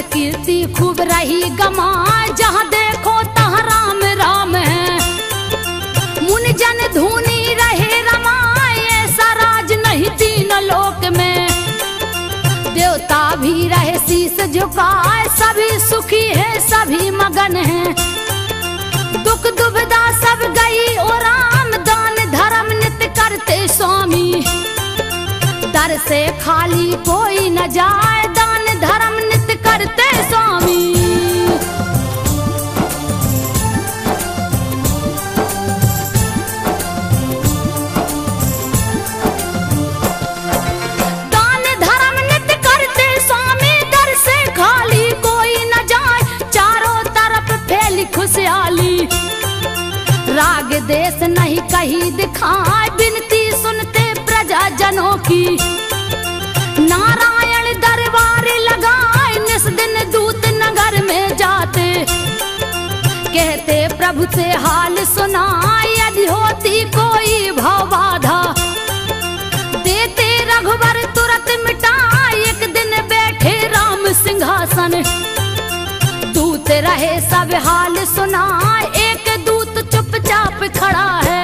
कीर्ति खूब रही गमाए, जहाँ देखो तहाँ राम राम है। मुन जन धुनी रहे रमाए, ऐसा राज नहीं तीन लोक में। देवता भी रहे शीस झुकाए, सभी सुखी है सभी मगन है। दुख दुविधा सब गई और राम, दान धर्म नित्य करते स्वामी। दर से खाली कोई न जाए, दान धर्म नित्य करते स्वामी। दान धर्म नित्य करते स्वामी, दर से खाली कोई न जाए। चारों तरफ फैली खुशहाली, राग देश नहीं कहीं दिखाए। बिनती सुनते प्रजा जनों की, नारायण दरबार लगाए। निस दिन दूत नगर में जाते, कहते प्रभु से हाल सुनाए। यदि होती कोई भाव बाधा, देते रघुवर तुरंत मिटाए। एक दिन बैठे राम सिंहासन, दूत रहे सब हाल सुनाए। एक दूत चुपचाप खड़ा है,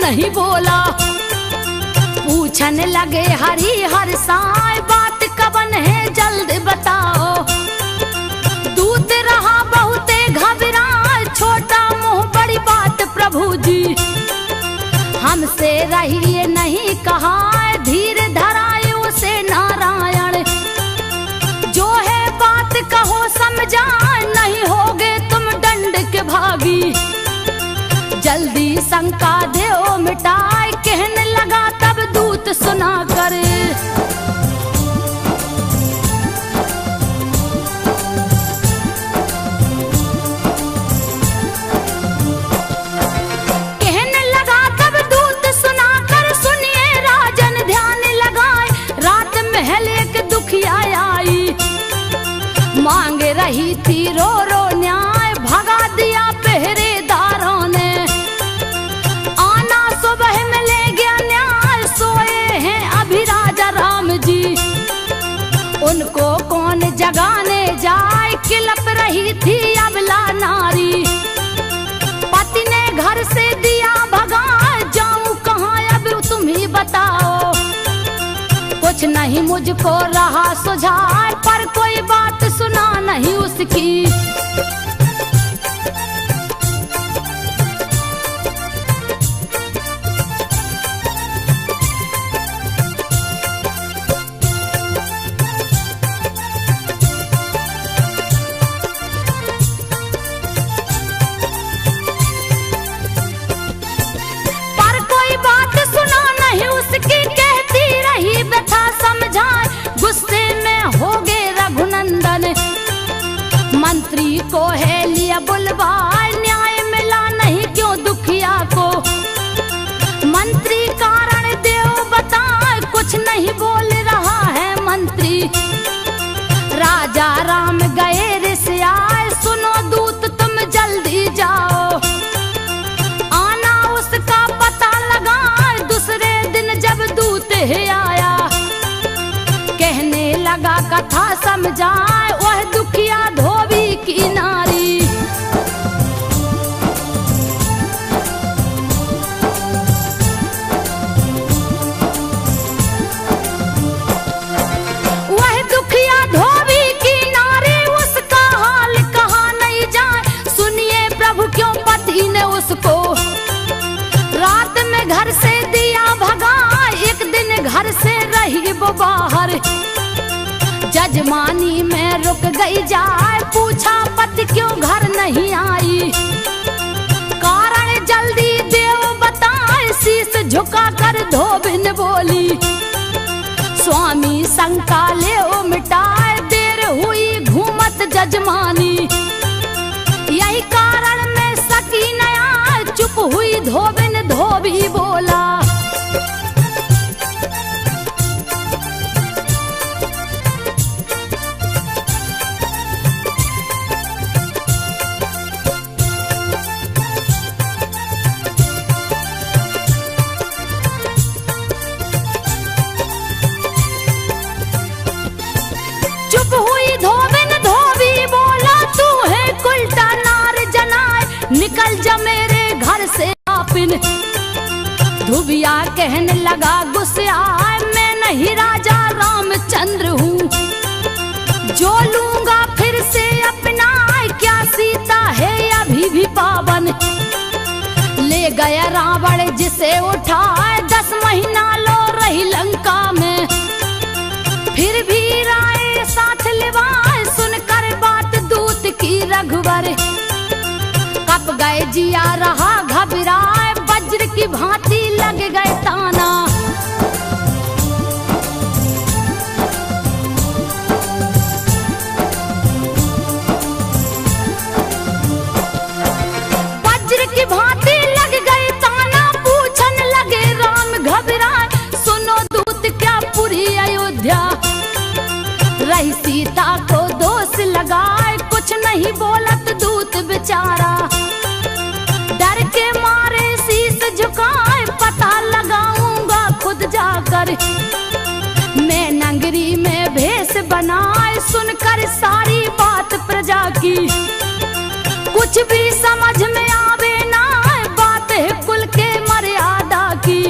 नहीं बोला। पूछने लगे हरि हर साय, बात कबन है जल्द बताओ। दूत रहा बहुते घबराए, छोटा मुंह बड़ी बात प्रभु जी। हमसे रहिए नहीं कहा, धीर धराए उसे नारायण। जो है बात कहो समझाए, नहीं होगे तुम दंड के भागी। जल्दी शंका देओ मिटाए, कहने लगा तब दूत सुना कर। कहने लगा तब दूत सुना कर, सुनिए राजन ध्यान लगाए। रात महल एक दुखिया आई, मांग रही थी रो रो न्याय। भगा दिया पहरेदारों ने, सुबह में ले गया न्याय। सोए हैं अभी राजा राम जी, उनको कौन जगाने जाए। किलप रही थी अबला नारी, पति ने घर से दिया भगा। जाऊं कहाँ अब तुम ही बताओ, कुछ नहीं मुझको रहा सुझाए। पर कोई बात सुना नहीं उसकी, मंत्री को है लिया बुलवाए। न्याय मिला नहीं क्यों दुखिया को, मंत्री राजा राम गए रिसियाए, सुनो दूत तुम जल्दी जाओ, आना उसका पता लगा। दूसरे दिन जब दूत है आया, कहने लगा कथा समझाए, वह दुखिया धोबी की नारी। वह दुखिया धोबी की नारी, उसका हाल कहा नहीं जाए। सुनिए प्रभु क्यों पति ने उसको रात में घर से दिया भगा। एक दिन घर से रही वो बाहर, जजमानी में रुक गई जाए। पूछा पति क्यों घर नहीं आई, कारण जल्दी देव बताए। शीश झुका कर धोबिन बोली, स्वामी शंका ले ओ मिटाए। देर हुई घूमत जजमानी, यही कारण में सकी नया। चुप हुई धोबिन, धोबी बोला, चुप हुई धोबिन, धोबी बोला, तू है उल्टा नार जनाए, निकल जा मेरे घर से आपिन। धुबिया कहने लगा गुस्साए, मैं नहीं राजा रामचंद्र हूँ, जो लूंगा फिर से अपना। क्या सीता है अभी भी पावन, ले गया रावण जिसे उठाए। 10 महीना लो रही लंका में, फिर भी राय साथ लिवाए। सुनकर बात दूत की रघुवर, कब गए जिया रहा घबराए। वज्र की भांति लग गए ताना, वज्र की भांति लग गए ताना। पूछन लगे राम घबराए, सुनो दूत क्या पूरी अयोध्या रही सीता को दोष लगाए। कुछ नहीं बोलत दूत बेचारा, डर के मारे शीश झुकाए। पता लगाऊंगा खुद जाकर, मैं नगरी में भेष बनाए। सुनकर सारी बात प्रजा की, कुछ भी समझ में आवे ना। बात है कुल के मर्यादा की,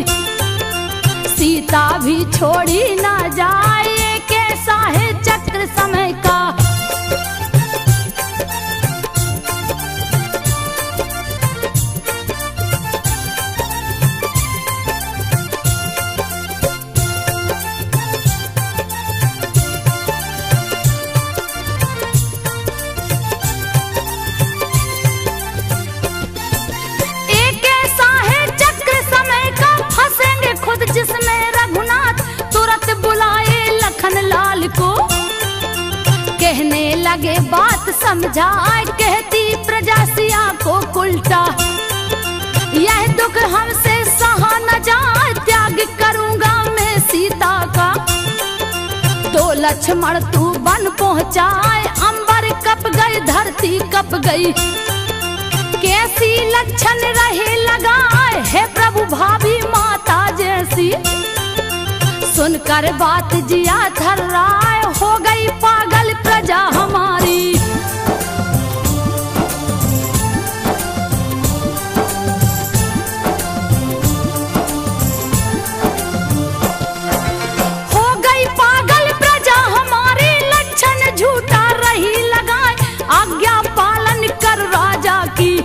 सीता भी छोड़ी ना जाए। कैसा है चक्र समय का, एक ऐसा है चक्र समय का, फंसेंगे खुद जिसमें रघुनाथ। तुरंत बुलाए लखन लाल को, कहने लगे बात समझाए। कहती प्रजा सिया को उल्टा, यह दुख हमसे सहा न जाए। त्याग करूंगा मैं सीता का, तो लक्ष्मण तू बन पहुंचाए। अंबर कप गई, धरती कप गई, कैसी लक्षण रहे लगाए। है प्रभु भाभी माता जैसी, सुनकर बात जिया थर्राए। हो गई पागल प्रजा हमारी, हो गई पागल प्रजा हमारी। लक्षण झूठा रही लगाए, आज्ञा पालन कर राजा की।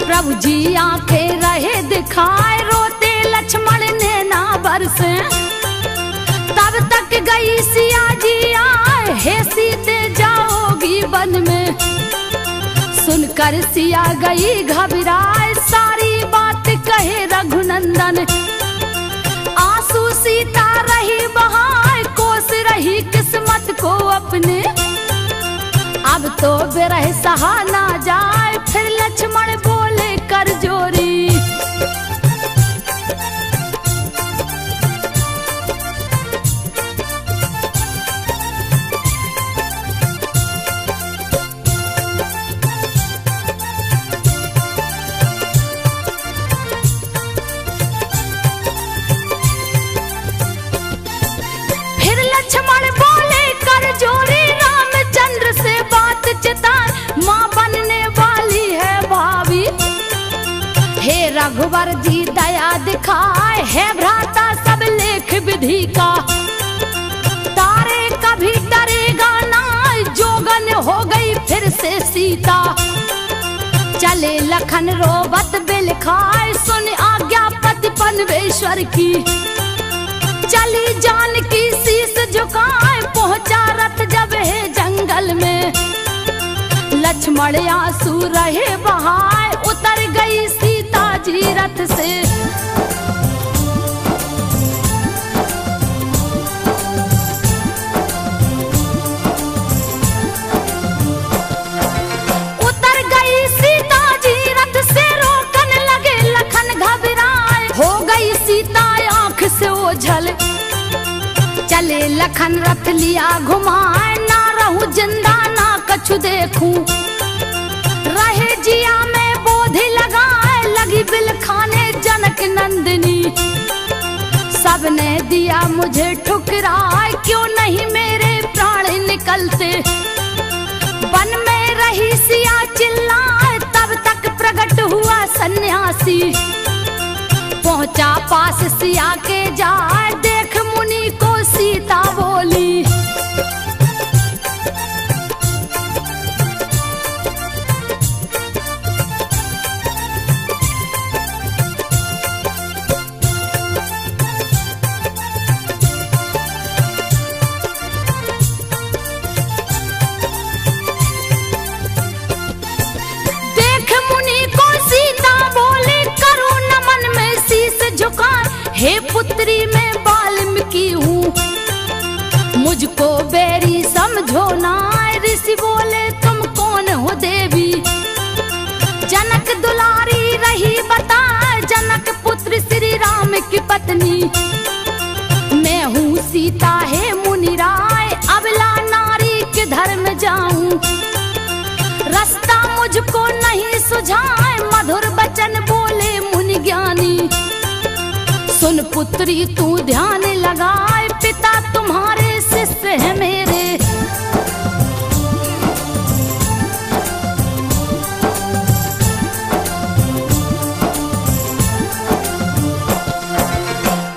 प्रभु जी आंखें रहे दिखाए, रोते लक्ष्मण ने ना बरसे। तब तक गई सिया जी आए, हे सीते जाओगी वन में। सुनकर सिया गई घबराए, सारी बात कहे रघुनंदन। आंसू सीता रही बहाए, कोस रही किस्मत को अपने। अब तो विरह सहा ना जाए, फिर लक्ष्मण बोले कर जोरी। वर जी दया दिखाए है भ्राता सब लेख विधि का। तारे कभी डरेगा ना, जोगन हो गई फिर से सीता। चले लखन रोबत बिल खाए, सुन आज्ञा पति पनवेश्वर की। चली जानकी शीस झुकाए, पहुंचा रथ जब है जंगल में। लक्ष्मण आंसू रहे बहाए, उतर गई सीता जी रथ से। उतर गई सीता जी रथ से, रोकन लगे लखन घबराए। हो गई सीता आंख से ओझल, चले लखन रथ लिया घुमाए। ना रहूं जिंदा ना कछु देखूं, रहे जिया में बोधि लगाए। लगी बिल खाने जनक नंदिनी, सबने दिया मुझे ठुकराए। क्यों नहीं मेरे प्राण निकलते, वन में रही सिया चिल्लाए। तब तक प्रकट हुआ सन्यासी, पहुंचा पास सिया के जाए। देख मुनि को सीता बोली, हे पुत्री मैं वाल्मीकि हूँ, मुझको बेरी समझो ना। ऋषि बोले तुम कौन हो देवी, जनक दुलारी रही बता। जनक पुत्र श्री राम की पत्नी, मैं हूँ सीता है मुनि राय। अबला नारी किधर में जाऊं, रास्ता मुझको नहीं सुझाए। मधुर वचन बोले मुनि ज्ञानी, सुन पुत्री तू ध्यान लगाए। पिता तुम्हारे शिष्य है मेरे,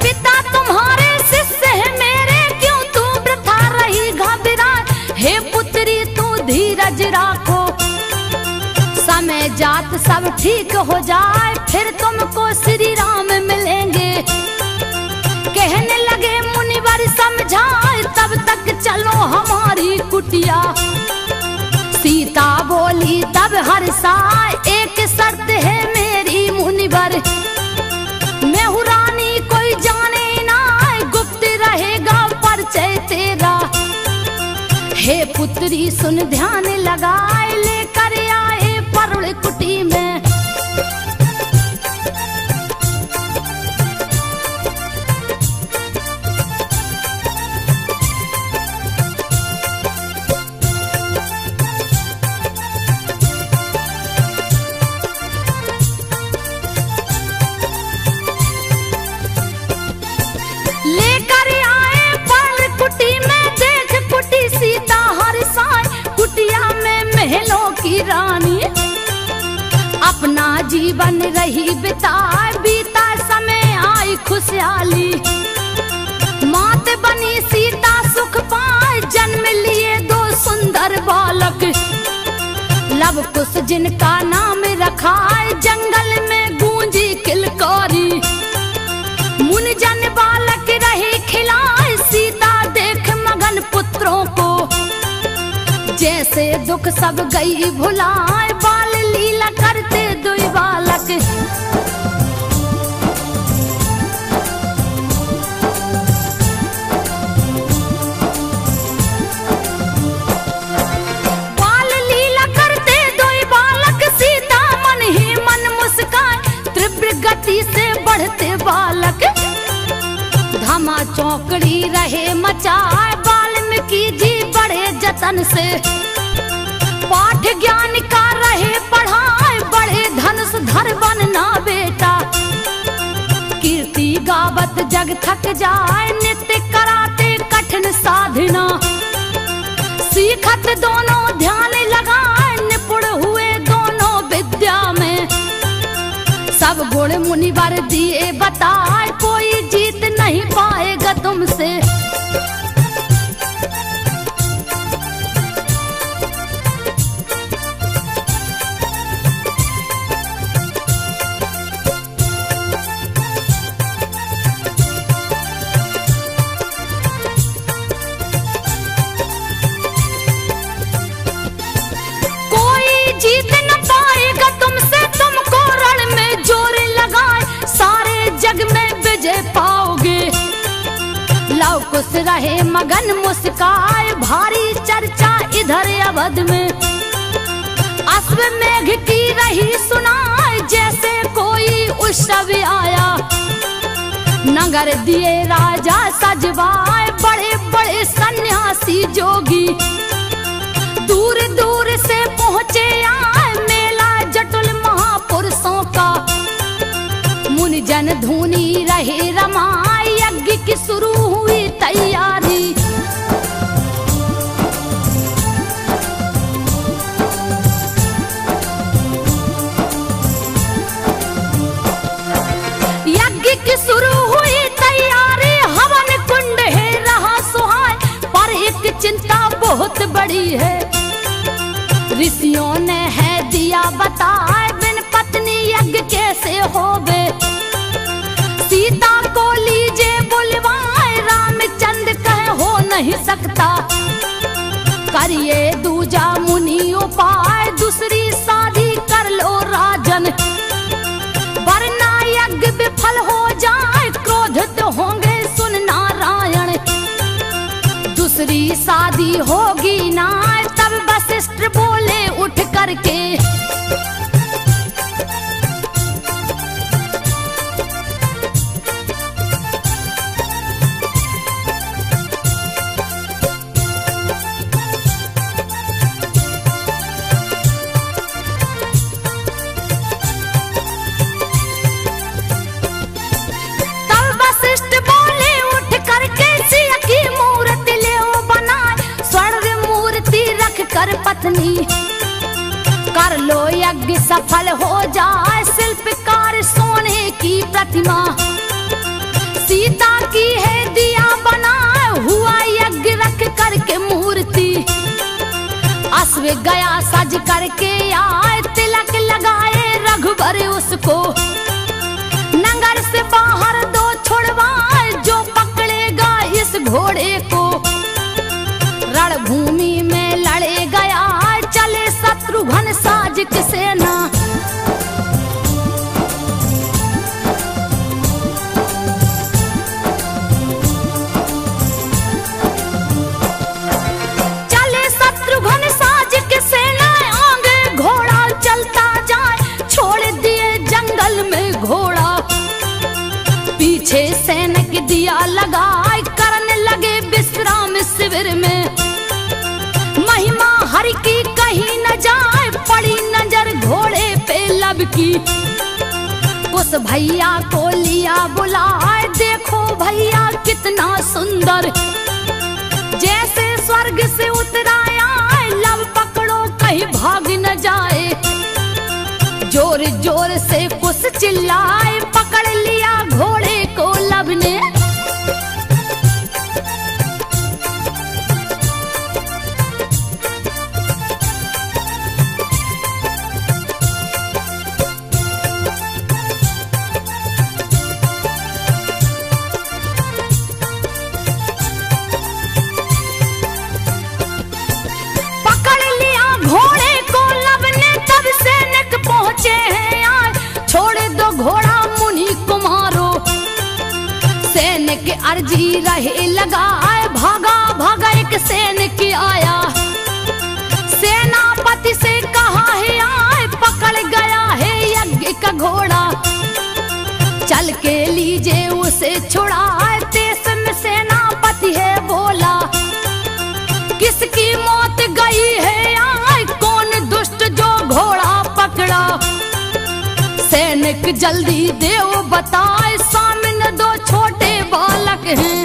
पिता तुम्हारे शिष्य है मेरे। क्यों तू वृथा रही घबराए, हे पुत्री तू धीरज राखो। समय जात सब ठीक हो जाए, फिर तुमको श्री राम मिलेंगे। कहने लगे मुनिवर समझाए, तब तक चलो हमारी कुटिया। सीता बोली तब हर्षाए, एक शर्त है मेरी मुनिवर। मैं हूँ रानी कोई जाने ना, गुप्त रहेगा परिचय तेरा। हे पुत्री सुन ध्यान लगाए, लेकर आए परुण कुटी में। लेकर आए परुण कुटी में, देख कुटी सीता हर्षाए। कुटिया में महलों की रानी, अपना जीवन रही बिताए। बीता समय आई खुशहाली, मात बनी सीता सुख पाए। जन्म लिए दो सुंदर बालक, लव कुश जिनका नाम रखा। जंगल में गूंजी किलकारी, मुनि जन बालक रहे खिलाए। सीता देख मगन पुत्रों को, जैसे दुख सब गई भुलाए। बाल लीला करते दुई बालक, बाल लीला करते दुई बालक। सीता मन ही मन मुस्काए, तीव्र गति से बढ़ते बालक। धमा चौकड़ी रहे मचाए, वाल्मीकि जी बड़े जतन से। पाठ ज्ञान का रहे पढ़ाए, बड़े धनुषधर बनना बेटा। कीर्ति गावत जग थक जाए, नित्य कराते कठिन साधना। सीखत दोनों ध्यान लगाए, निपुण हुए दोनों विद्या में। सब गुण मुनिवर दिए बताए, कोई जीत नहीं पाएगा तुमसे। जीत न पाएगा तुमसे, तुमको रण में जोर लगाए, सारे जग में विजय पाओगे। लव कुश रहे मगन मुस्काए, भारी चर्चा इधर अवध में। अश्वमेघ की रही सुनाए, जैसे कोई उत्सव आया। नगर दिए राजा सजवाए, बड़े बड़े सन्यासी जोगी। दूर दूर से पहुँचे आए, मेला जटुल महापुरुषों का। मुनि जन धुनी रहे रमाए, यज्ञ की शुरू हुई तैयारी। यज्ञ की शुरू हुई तैयारी, हवन कुंड है रहा सुहाए। पर एक चिंता बहुत बड़ी है, ऋषियों ने है दिया बताए, बिन पत्नी यज्ञ कैसे होवे। सीता को लीजे बुलवाए, रामचंद्र कहे हो नहीं सकता। करिए दूजा मुनि उपाय, दूसरी शादी कर लो राजन। वरना यज्ञ विफल हो जाए, क्रोधित होंगे सुन नारायण। दूसरी शादी होगी ना, तब वशिष्ठ बोले उठ करके। तब वशिष्ठ बोले उठ करके, सिया की मूर्ति ले बनाए, स्वर्ण मूर्ति रख कर पत्नी। कर लो यज्ञ सफल हो जाए, शिल्पकार सोने की प्रतिमा। सीता की है दिया बनाए, हुआ यज्ञ रख करके मूर्ति। अश्व गया सज करके आए, तिलक लगाए रघुबर उसको। नगर से बाहर दो छुड़वाए, जो पकड़ेगा इस घोड़े को। रणभूमि में लड़े गया, चले शत्रुघ्न साज की सेना। चले शत्रुघ्न साज की सेना, आगे घोड़ा चलता जाए, छोड़ दिए जंगल में घोड़ा। पीछे सैनिक दिया लगाए, करने लगे विश्राम शिविर में। महिमा हरि की कहीं न जाए, पड़ी नजर घोड़े पे लब की। उस भैया को लिया बुलाए, देखो भैया कितना सुंदर। जैसे स्वर्ग से उतराया, लब पकड़ो कहीं भाग न जाए। जोर जोर से कुछ चिल्लाए, पकड़ लिया घोड़े को लब ने। अर्जी रहे लगाए, भागा भागा एक सैनिक आया। सेनापति से कहा है आए, पकड़ गया है यज्ञ का घोड़ा। चल के लीजे उसे छुड़ाए, देश में सेनापति है बोला। किसकी मौत गई है आए, कौन दुष्ट जो घोड़ा पकड़ा। सैनिक जल्दी देव बताए, सामने दो छोटे बालक हैं।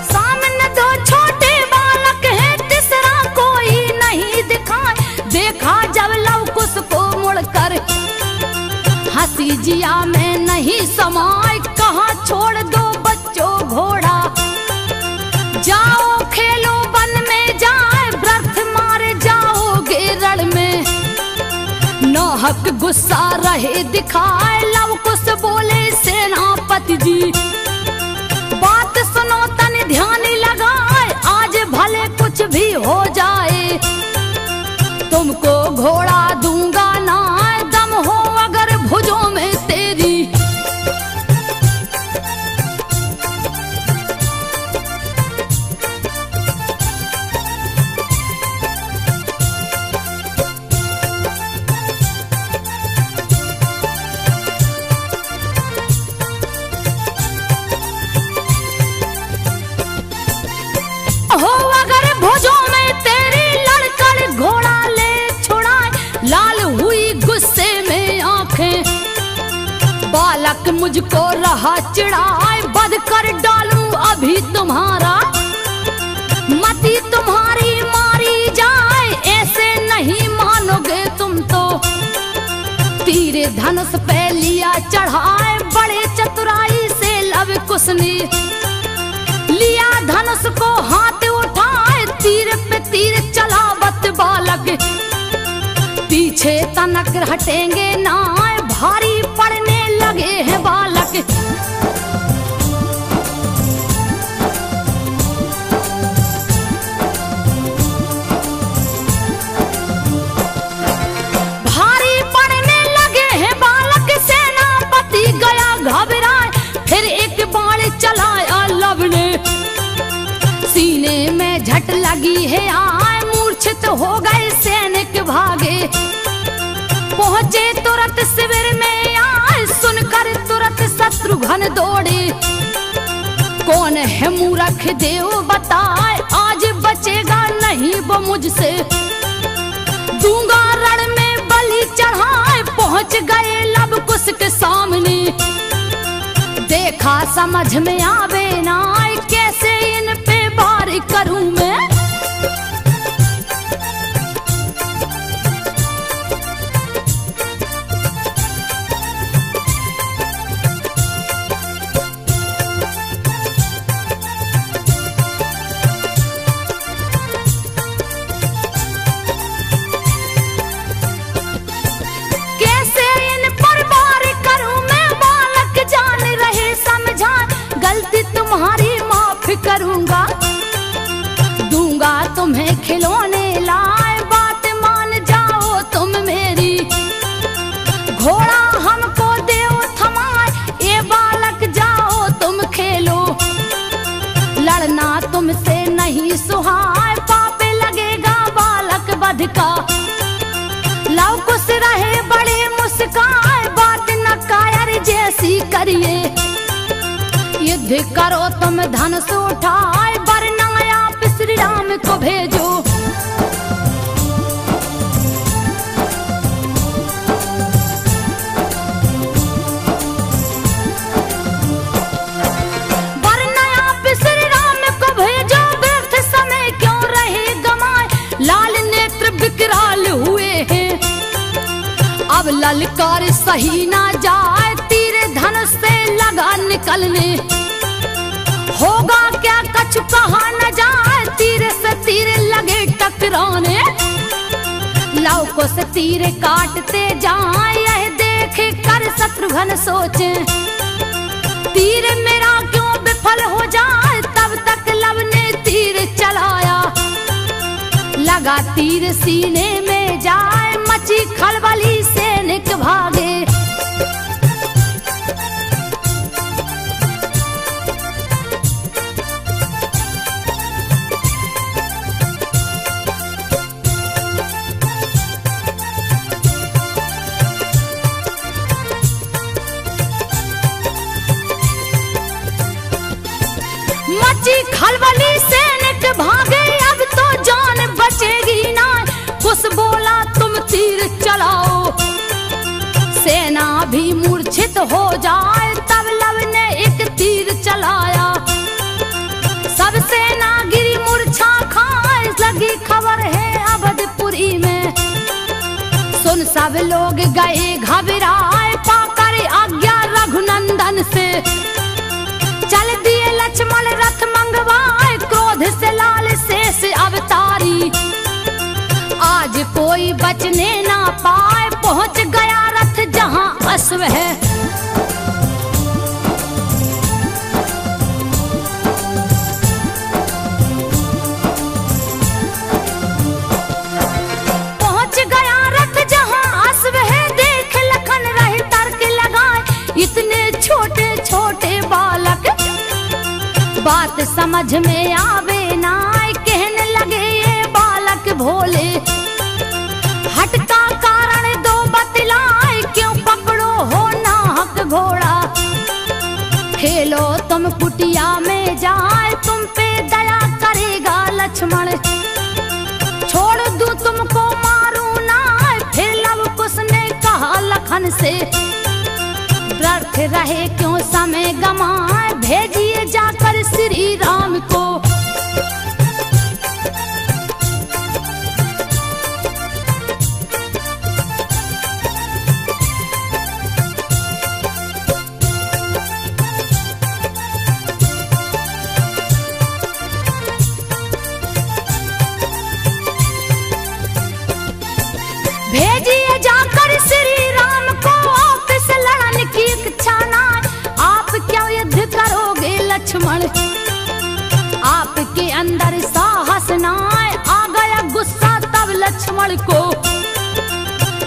सामने जिया में नहीं समाए, कहाँ छोड़ दो बच्चों घोड़ा। जाओ खेलो वन में जाए, व्रत मारे जाओगे रण में। नाहक गुस्सा रहे दिखाए, लव कुश बोले सेनापति जी। बात सुनो तन ध्यान लगाए, आज भले कुछ भी हो जाए। तुमको घोड़ा दूंगा ना, दम हो अगर भुजों में तेरी। हो अगर भुजों में तेरी, लड़कर घोड़ा ले छुड़ाए। लाल हुई गुस्से में आंखें, बालक मुझको रहा चिढ़ाए। बध कर डालूं अभी तुम्हारा, मती तुम्हारी मारी जाए। ऐसे नहीं मानोगे तुम तो। तीर धनुष पे लिया चढ़ाए, बड़े चतुराई से लव कुश ने। लिया धनुष को हाथ उठाए, तीर पे तीर चलावत बालक। पीछे तनक हटेंगे ना, भारी पड़ने लगे हैं बालक। भारी पड़ने लगे हैं बालक, सेनापति गया घबराए। फिर एक बाण चलाया लव ने, सीने में झट लगी है आए। मूर्छित हो गए सैनिक भागे, पहुंचे तुरंत शिविर में आए। सुनकर तुरंत शत्रुघ्न दौड़े, कौन है मूर्ख देव बताए। आज बचेगा नहीं वो मुझसे, दूंगा रण में बलि चढ़ाए। पहुंच गए लव कुश के सामने, देखा समझ में आवे ना, कैसे इन पे वार करूं मैं। कैसे इन पर वार करूं मैं, बालक जान रहे समझा। गलती तुम्हारी माफ करूंगा, दूंगा तुम्हें खिलौने लाए। बात मान जाओ तुम मेरी, घोड़ा हमको देओ थमाए। ये बालक जाओ तुम खेलो, लड़ना तुमसे नहीं सुहाए। पापे लगेगा बालक वध का, लव कुश रहे बड़े मुस्काए। बात न कायर जैसी करिए, युद्ध करो तुम धनुष उठाए। वरना आप श्री राम को भेजो। वरना आप श्री राम को भेजो, व्यर्थ समय क्यों रहे गमाए। लाल नेत्र विकराल हुए हैं, अब ललकार सही ना जाए। तीर धनुष से लगा निकलने, होगा क्या कछु कहा न जाए। तीर से तीर लगे टकराने, लव कुश तीर काटते जाए। यह देख कर शत्रुघ्न सोचे, तीर मेरा क्यों विफल हो जाए। तब तक लव ने तीर चलाया, लगा तीर सीने में जाए। मची खलबली सैनिक भागे, मची खलबली सैनिक भागे। अब तो जान बचेगी ना, कुश बोला तुम तीर चलाओ। सेना भी मूर्छित हो जाए, तब लव ने एक तीर चलाया। सब सेना गिरी मूर्छा खाए, लगी खबर है अवधपुरी में। सुन सब लोग गए घबराए, पाकर से। चल दिए लक्ष्मण रथ मंगवाए, क्रोध से लाल शेष अवतारी। आज कोई बचने ना पाए, पहुंच गया रथ जहां अश्व है। पहुंच गया रथ जहां अश्व है, देख लखन रहे तर्क लगाए, इतने छोटे छोटे बालक बात समझ में आवे ना। कहने लगे ये बालक भोले, हट का कारण दो बतलाए, क्यों पकड़ो हो नाहक घोड़ा। खेलो तुम कुटिया में जाए, तुम पे दया करेगा लक्ष्मण। छोड़ दूं तुमको मारू ना, फिर लव कुश ने कहा लखन से। व्यर्थ रहे क्यों समय गमाए, भेजिए जाकर श्री राम को। भेजिए जाकर श्री राम को, आपसे लड़न की इच्छा ना। आप क्या युद्ध करोगे लक्ष्मण, आपके अंदर साहस ना। आ गया गुस्सा तब लक्ष्मण को,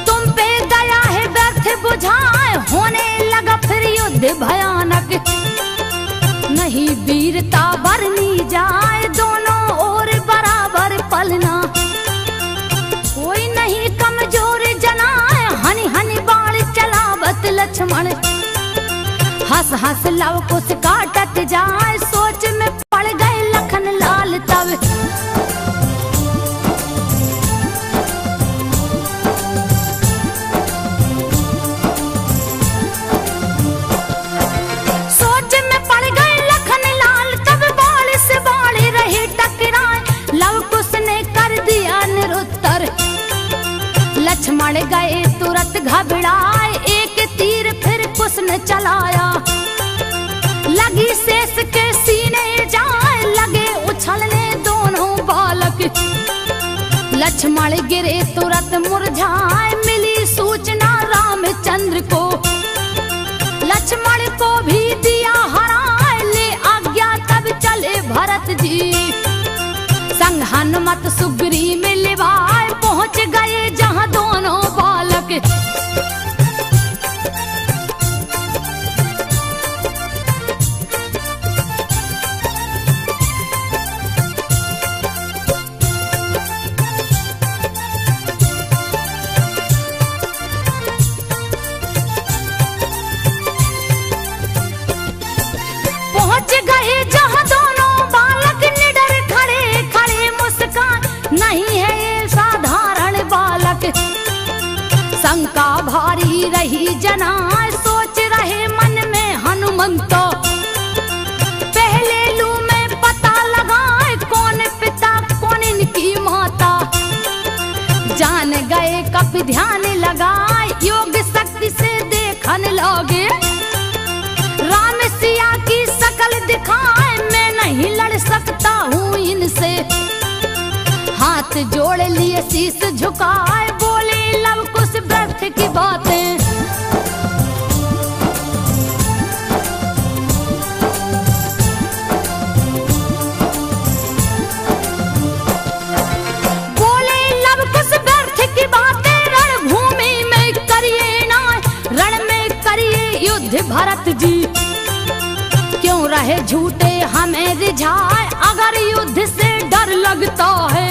तुम पे दया है व्यर्थ बुझाए। होने लगा फिर युद्ध भयानक, नहीं वीरता बरनी जाए, दोनों ओर बराबर पलना। कोई नहीं कमजोर जनाए, हनी हनी बाण चलावत लक्ष्मण। हंस हंस लव कुश काटत जाए, सोच में पड़ गए लखन लाल तब। सोच में पड़ गए लखन लाल तब, बाल से बाल रहे टकराए, लव कुश ने कर दिया निरुत्तर। लक्ष्मण गए तुरंत घबराए, एक तीर फिर कुश ने चलाया। लगी शेष के सीने जाए, लगे उछलने दोनों बालक। लक्ष्मण गिरे तुरंत मुरझाए, मिली सूचना रामचंद्र को। लक्ष्मण को भी दिया हराए, ले आज्ञा तब चले भरत जी। संग हनुमत सुग्रीव मिलवाए, पहुंच गए जहां दोनों बालक। पहुंच गए जहां दोनों बालक, निडर खड़े खड़े मुस्कान। नहीं है ये साधारण बालक, शंका भारी रही जना। सोच रहे मन में हनुमंत, पहले लू में पता लगाए, कौन पिता कौन इनकी माता। जान गए कब ध्यान लगाए, योग शक्ति से देखन लगे। राम सिया की शकल दिखाए, मैं नहीं लड़ सकता हूँ इनसे। हाथ जोड़ लिए शीश झुकाए, बोले लव कुश व्यर्थ की बातें। बोले लव कुश व्यर्थ की बातें, रणभूमि में करिए ना, रण में करिए युद्ध भरत जी। क्यों रहे झूठे हमें रिझाए, अगर युद्ध से डर लगता है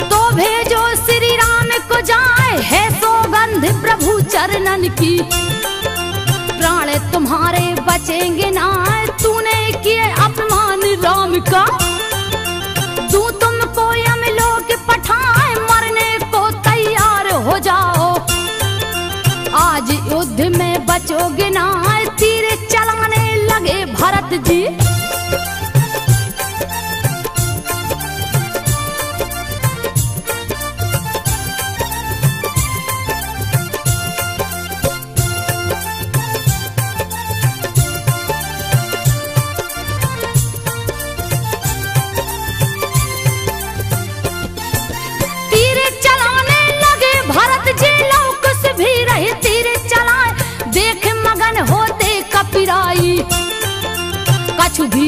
तो भेजो श्री राम को जाए। है सौगंध प्रभु चरणन की, प्राण तुम्हारे बचेंगे ना। तूने किए अपमान राम का, तू तुमको यमलोक पठाए, मरने को तैयार हो जाओ। आज युद्ध में बचोगे ना, तीर चलाने लगे भरत जी।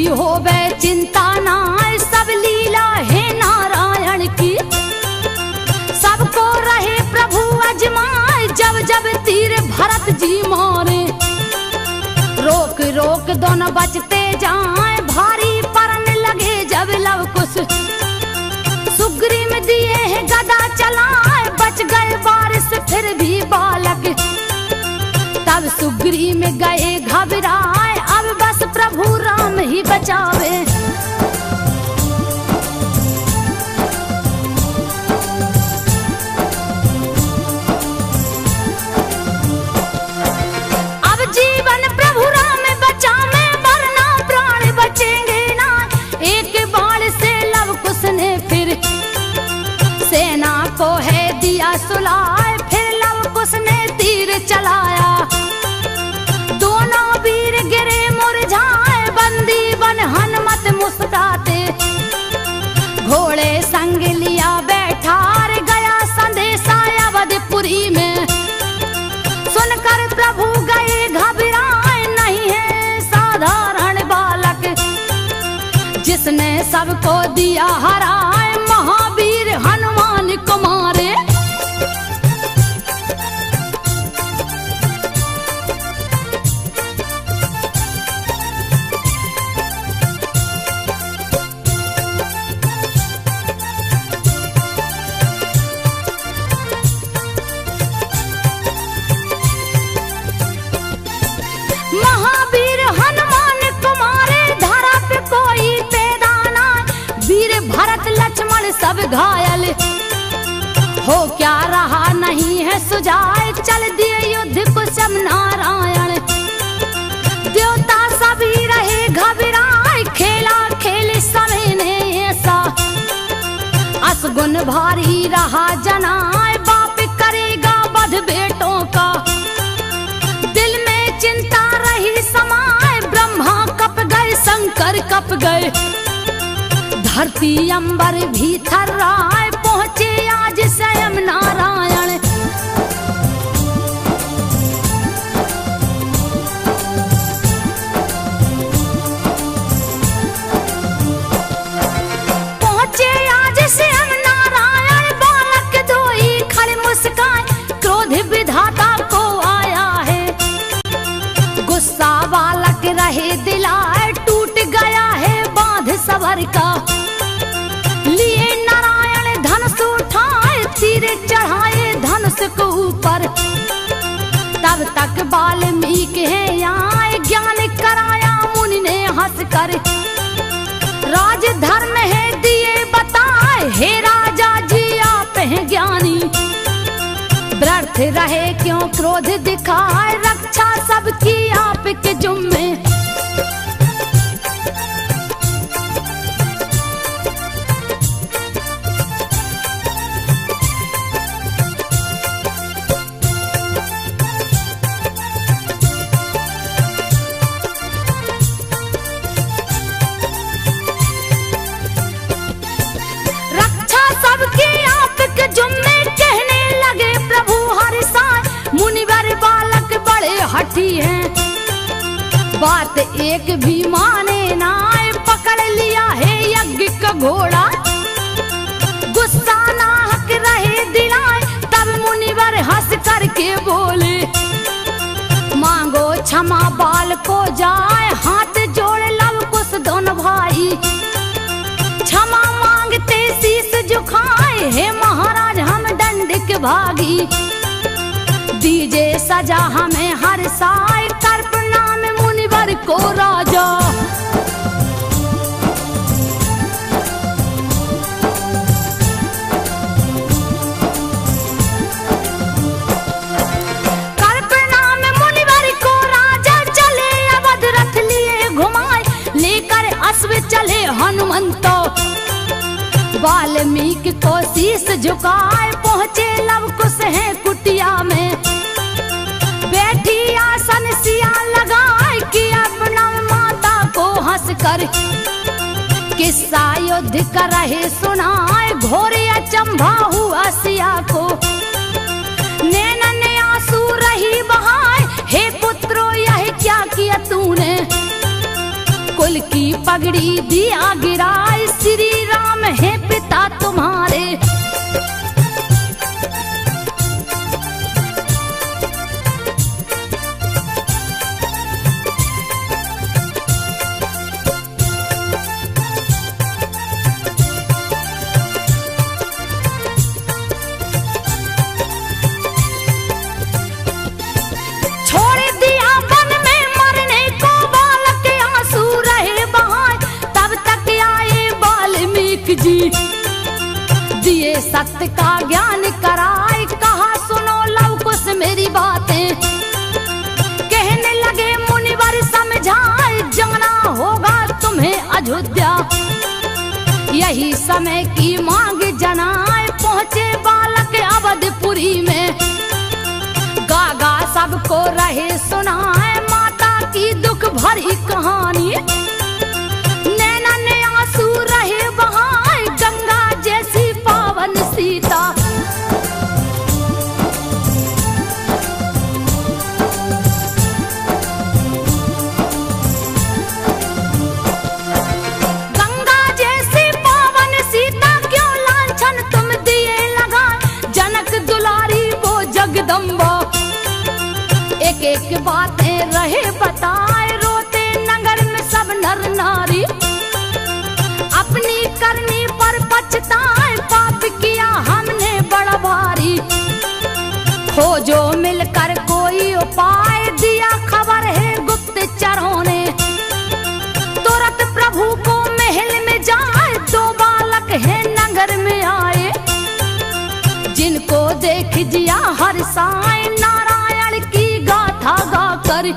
की होवे चिंता नाय, सब लीला है नारायण की। सबको रहे प्रभु अजमाए, जब जब तीर भरत जी मारे। रोक रोक दोनों बचते जाए, भारी परन लगे जब लव कुश। सुग्रीव दिए है गदा चलाए, बच गए बारिश फिर भी बालक। तब सुग्रीव में गए घबराए, अब बस प्रभु राम ही बचावे। अब जीवन प्रभु राम बचावे, वरना प्राण बचेंगे ना। एक बाण से लव कुश ने फिर सेना को है दिया सुलाए, फिर लव कुश ने तीर चलाया। दोनों वीर गिरे मुरझाए, बंदी बन हनुमत मुस्कुराते। घोड़े संग लिया बैठार, गया संदेशा अवधपुरी में। सुनकर प्रभु गए घबराए, नहीं है साधारण बालक। जिसने सबको दिया हराए, महावीर हनुमान को मारे। महावीर हनुमान कुमारे, धरा पे कोई पैदा ना। वीर भरत लक्ष्मण सब घायल, हो क्या रहा नहीं है सुजाए। चल दिए युद्ध कुशम नारायण, देवता सभी रहे घबराए। खेला खेल समय ने ऐसा, असगुन भारी रहा जनाए। बाप करेगा वध बेटों का, दिल में चिंता रही समाए। ब्रह्मा कप गए, शंकर कप गए, धरती अंबर भी थर्राए। पहुंचे आज स्वयं नारायण, पहुंचे आज स्वयं नारायण। बालक दोई खड़े मुस्काए, क्रोध विधाता को आया है। गुस्सा बालक रहे दिलाए, टूट गया है बांध सबर का। लिए नारायण धनुष उठाए, तीर चढ़ाए धनुष को ऊपर। तब तक वाल्मीकि है आए, ज्ञान कराया मुनि ने हंसकर। राज धर्म है दिए बताए, हे राजा जी आप हैं ज्ञानी। व्यर्थ रहे क्यों क्रोध दिखाए, रक्षा सबकी आपके जुम्मे। रक्षा सबकी आपके जुम्मे, कहने लगे प्रभु हरि साय। मुनिवर बालक बड़े हठी हैं, बात एक भी माने नाय। पकड़ लिया है यज्ञ का घोड़ा, गुस्सा नाहक रहे दिलाए। तब मुनिवर हंस करके बोले, मांगो क्षमा बाल को जाए। हाथ जोड़ लव कुश दोनों भाई, क्षमा मांगते शीस झुकाए। हे महाराज हम दंड के भागी, दीजे सजा हमें हर साय। कर प्रणाम मुनिवर को राजा, कर प्रणाम मुनिवर को राजा। चले अवध रथ लिए घुमाए, लेकर अश्व चले हनुमंतो। वाल्मीकि को शीस झुकाए, पहुंचे लव कुश है कुटिया में। बैठी आसन सिया लगाए, किया प्रणाम माता को हंस कर। किस्सा युद्ध कर रहे सुनाए, घोर अचंभा हुआ सिया को। नैनन आंसू रही बहाए, हे पुत्रो यह क्या किया तूने। कुल की पगड़ी दिया गिराए, श्री राम है पिता तुम्हारे। जी दिए सत्य का ज्ञान कराए, कहा सुनो लव कुश मेरी बातें। कहने लगे मुनिवर समझाए, जाना होगा तुम्हें अयोध्या। यही समय की मांग जनाए, पहुंचे बालक अवधपुरी में। गागा सबको रहे सुनाए, माता की दुख भरी कहानी। नैना ने आंसू रहे बहाए, गंगा जैसी पावन सीता। गंगा जैसी पावन सीता क्यों लांछन तुम दिए लगा, जनक दुलारी वो जगदम्बा। एक एक बातें रहे बताए, रोते नगर में सब नर नारी। अपनी करनी पर पछताए, पाप किया हमने बड़ा भारी। खोजो मिलकर कोई उपाय, दिया खबर है गुप्तचरों ने। तुरंत प्रभु को महल में जाए, दो बालक है नगर में आए। जिनको देख जिया हर्षाए, नारायण की गाथा गाकर।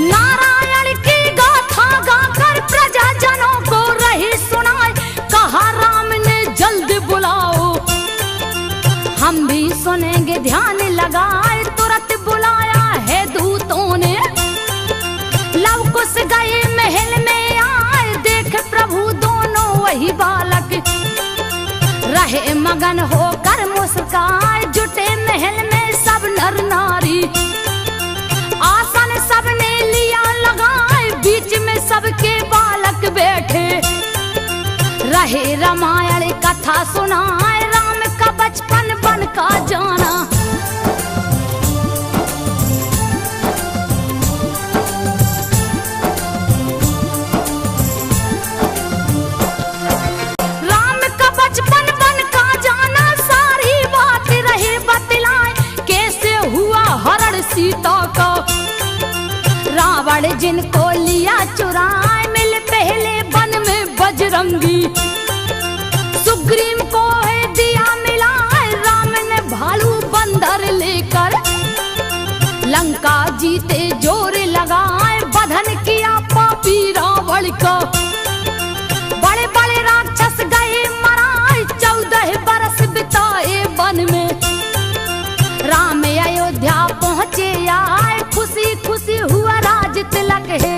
नारायण की गाथा गाकर प्रजाजनों को रही सुनाए, कहा राम ने जल्द बुलाओ। हम भी सुनेंगे ध्यान लगाए, तुरंत बुलाया है दूतों ने। लव कुश गए महल में आए, देख प्रभु दोनों वही बालक। रहे मगन होकर मुस्काए, जुटे महल में सब नर नारी। आसन सबने लिया लगाए, बीच में सबके बालक बैठे। रहे रामायण कथा सुनाए, राम का बचपन बन का जाना। राम का बचपन बन का जाना, सारी बात रहे बतलाए। कैसे हुआ हरण सीता का, रावण जिनको लिया चुराए। मिल पहले वन में बजरंगी, सुग्रीव को है दिया मिलाए। राम ने भालू बंदर लेकर, लंका जीते जोर लगाए। बधन किया पापी रावण का, बड़े बड़े राक्षस गए मराए। 14 बरस बिताए वन में, राम अयोध्या पहुँचे आए। खुशी खुशी हुआ राज तिलक है।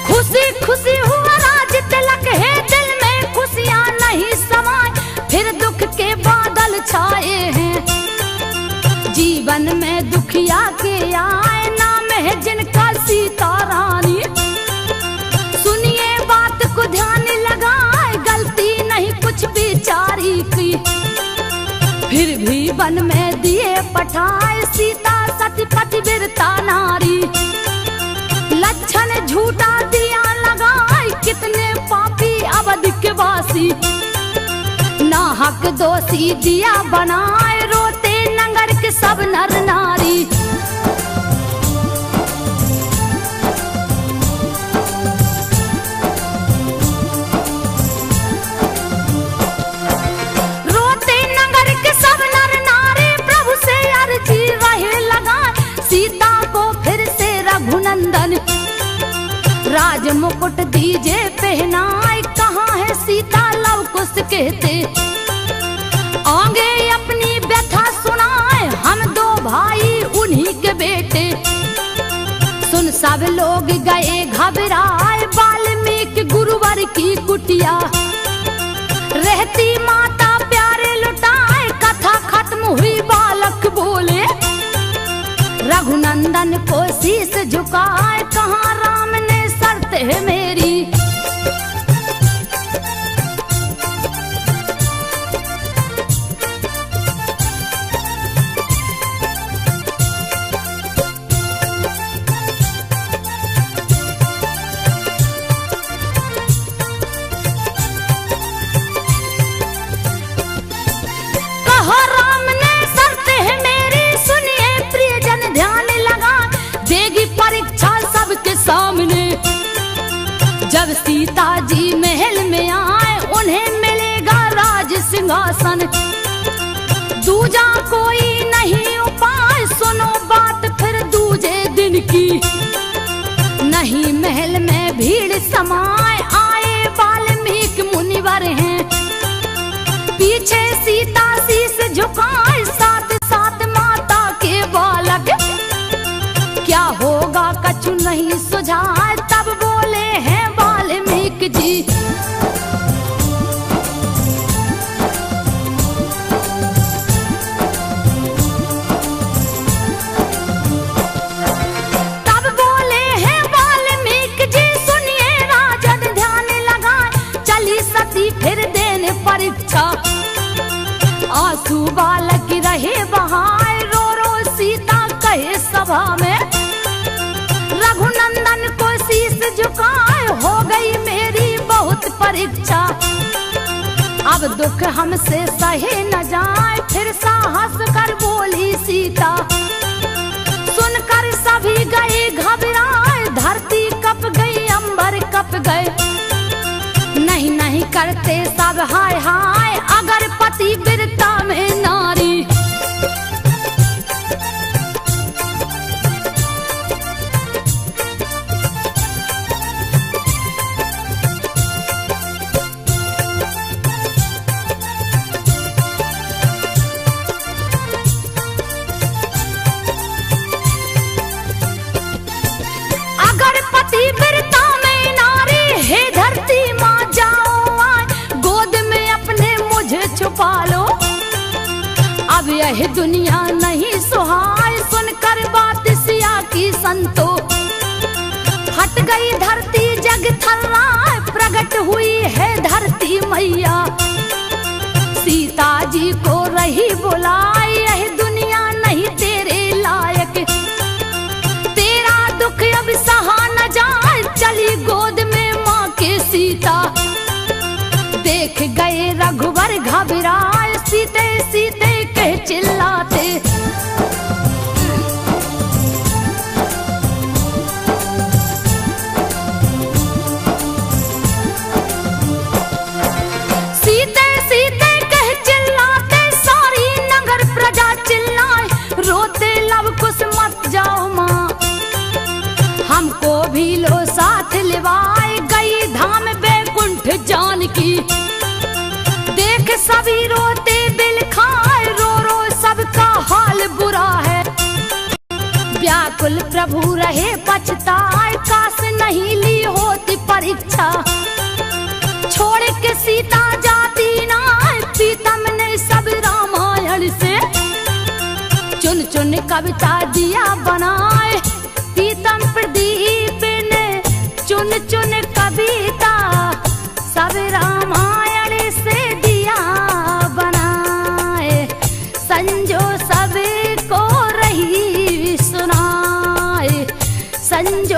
खुशी खुशी हुआ राज तिलक है, दिल में खुशियाँ नहीं समाए। फिर दुख के बादल छाए हैं, जीवन में दुखिया के आए। नाम है जिनका सीता रानी। सुनिए बात को ध्यान लगाए, गलती नहीं कुछ बेचारी की। फिर भी वन में दिए पठाए, सीता सती पतिव्रता नारी। लक्षण झूठा दिया लगाए, कितने पापी अवध के वासी। नाहक दोषी दिया बनाए, रोते नगर के सब नर नारी। रोते नगर रघुनंदन, राज मुकुट दीजे पहनाए, कहाँ है सीता लव कुश कहते। आगे अपनी व्यथा सुनाए, हम दो भाई उन्हीं के बेटे। सुन सब लोग गए घबराए, वाल्मीकि गुरुवर की कुटिया। रहती माता प्यारे लुटाए, कथा खत्म हुई बालक बोले। रघुनंदन को शीश झुकाए, कहाँ राम ने शर्त है मेरी। सामने जब सीता जी महल में आए, उन्हें मिलेगा राज सिंहासन। दूजा कोई नहीं उपाय, सुनो बात फिर दूजे दिन की। नहीं महल में भीड़ समाए, आए वाल्मीकि मुनिवर हैं। पीछे सीता शीश झुकाए, साथ साथ माता के बालक। क्या होगा कछु नहीं सुझाए, तब बोले हैं वाल्मीकि जी। तब बोले हैं वाल्मीकि जी, सुनिए राजन ध्यान लगाए। चली सती फिर देने परीक्षा, आंसू बालक रहे बहाए। रो रो सीता कहे सभा में, रघुनंदन को शीश झुकाए, हो गई मेरी बहुत परीक्षा। अब दुख हमसे सहे न जाए, फिर साहस कर बोली सीता। सुनकर सभी गए घबराए, धरती कप गई अंबर कप गए। नहीं नहीं करते सब हाय हाय, अगर पति वीरता में नारी। अब यह दुनिया नहीं सुहाए, सुनकर बात सिया की संतो। हट गई धरती जग थर्राए, प्रकट हुई है धरती मैया। सीता जी को रही बुलाए, यह दुनिया नहीं तेरे लायक। तेरा दुख अब सहा न जाए, चली गोद में माँ के सीता। देख गए रघुवर घबराए, सीते सीते कह चिल्लाते। सीते सीते कह चिल्लाते, सारी नगर प्रजा चिल्लाए। रोते लव कुश मत जाओ माँ, हमको भी लो साथ लिवाए। गई धाम बैकुंठ जानकी, देख सभी रोते बिल खाए। रो रो सबका हाल बुरा है, व्याकुल प्रभु रहे पछताए। काश नहीं ली होती परीक्षा, छोड़ के सीता जाती ना। प्रीतम ने सब रामायण से चुन चुन कविता दिया बनाए। प्रीतम प्रदीप ने चुन चुन कविता सब रामायण से दिया बनाए। संजो सबको रही सुनाए, संजो